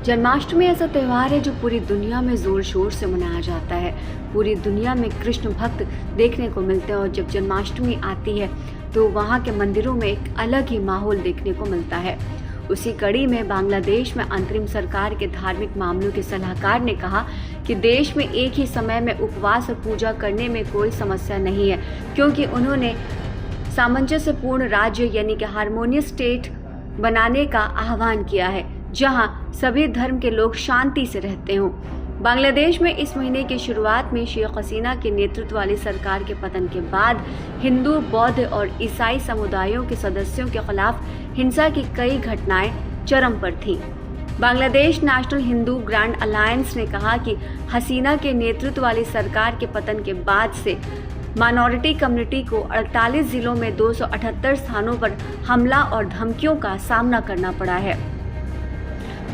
जन्माष्टमी ऐसा त्यौहार है जो पूरी दुनिया में जोर शोर से मनाया जाता है। पूरी दुनिया में कृष्ण भक्त देखने को मिलते हैं और जब जन्माष्टमी आती है तो वहाँ के मंदिरों में एक अलग ही माहौल देखने को मिलता है। उसी कड़ी में बांग्लादेश में अंतरिम सरकार के धार्मिक मामलों के सलाहकार ने कहा कि देश में एक ही समय में उपवास और पूजा करने में कोई समस्या नहीं है, क्योंकि उन्होंने सामंजस्यपूर्ण राज्य यानी कि हार्मोनियस स्टेट बनाने का आह्वान किया है, जहां सभी धर्म के लोग शांति से रहते हों। बांग्लादेश में इस महीने की शुरुआत में शेख हसीना के नेतृत्व वाली सरकार के पतन के बाद हिंदू, बौद्ध और ईसाई समुदायों के सदस्यों के खिलाफ हिंसा की कई घटनाएं चरम पर थीं। Bangladesh national Hindu grand alliance ने कहा कि हसीना के नेतृत्व वाली सरकार के पतन के बाद से माइनॉरिटी कम्युनिटी को 48 जिलों में 278 स्थानों पर हमला और धमकियों का सामना करना पड़ा है।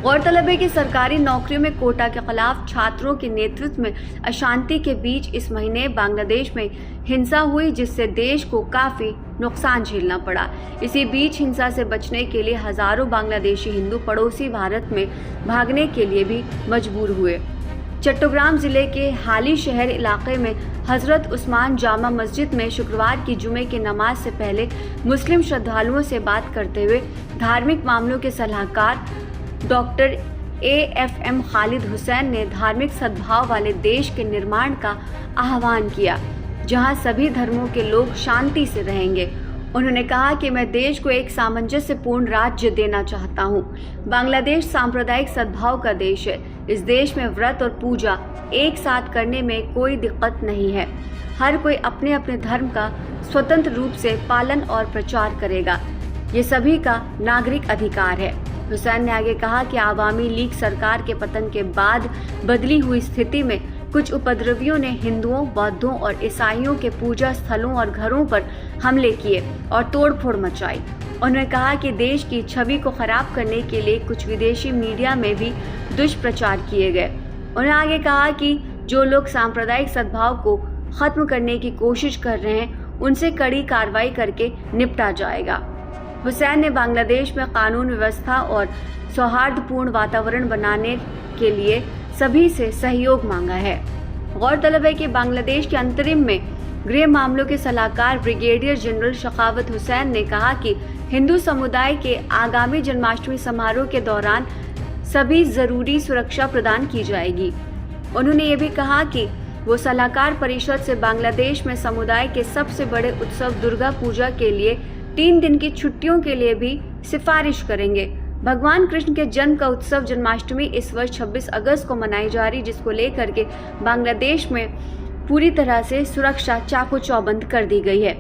गौरतलब है कि सरकारी नौकरियों में कोटा के खिलाफ छात्रों के नेतृत्व में अशांति के बीच इस महीने बांग्लादेश में हिंसा हुई, जिससे देश को काफी नुकसान झेलना पड़ा। इसी बीच हिंसा से बचने के लिए हजारों बांग्लादेशी हिंदू पड़ोसी भारत में भागने के लिए भी मजबूर हुए। चट्टग्राम जिले के हाली शहर इलाके में हजरत उस्मान जामा मस्जिद में शुक्रवार की जुमे की नमाज से पहले मुस्लिम श्रद्धालुओं से बात करते हुए धार्मिक मामलों के सलाहकार डॉक्टर AFM खालिद हुसैन ने धार्मिक सद्भाव वाले देश के निर्माण का आह्वान किया, जहां सभी धर्मों के लोग शांति से रहेंगे। उन्होंने कहा कि मैं देश को एक सामंजस्यपूर्ण राज्य देना चाहता हूं। बांग्लादेश सांप्रदायिक सद्भाव का देश है। इस देश में व्रत और पूजा एक साथ करने में कोई दिक्कत नहीं है। हर कोई अपने अपने धर्म का स्वतंत्र रूप से पालन और प्रचार करेगा। ये सभी का नागरिक अधिकार है। हुसैन ने आगे कहा कि आवामी लीग सरकार के पतन के बाद बदली हुई स्थिति में कुछ उपद्रवियों ने हिंदुओं, बौद्धों और ईसाइयों के पूजा स्थलों और घरों पर हमले किए और तोड़फोड़ मचाई। उन्होंने कहा कि देश की छवि को खराब करने के लिए कुछ विदेशी मीडिया में भी दुष्प्रचार किए गए। उन्होंने आगे कहा कि जो लोग सांप्रदायिक सद्भाव को खत्म करने की कोशिश कर रहे हैं, उनसे कड़ी कार्रवाई करके निपटा जाएगा। हुसैन ने बांग्लादेश में कानून व्यवस्था और सौहार्दपूर्ण वातावरण बनाने के लिए सभी से सहयोग मांगा है। गौरतलब है कि बांग्लादेश के अंतरिम में गृह मामलों के सलाहकार ब्रिगेडियर जनरल शखावत हुसैन ने कहा कि हिंदू समुदाय के आगामी जन्माष्टमी समारोह के दौरान सभी जरूरी सुरक्षा प्रदान की जाएगी। उन्होंने ये भी कहा कि वो सलाहकार परिषद से बांग्लादेश में समुदाय के सबसे बड़े उत्सव दुर्गा पूजा के लिए 3 दिन की छुट्टियों के लिए भी सिफारिश करेंगे। भगवान कृष्ण के जन्म का उत्सव जन्माष्टमी इस वर्ष 26 अगस्त को मनाई जा रही, जिसको लेकर के बांग्लादेश में पूरी तरह से सुरक्षा चाको चौबंद कर दी गई है।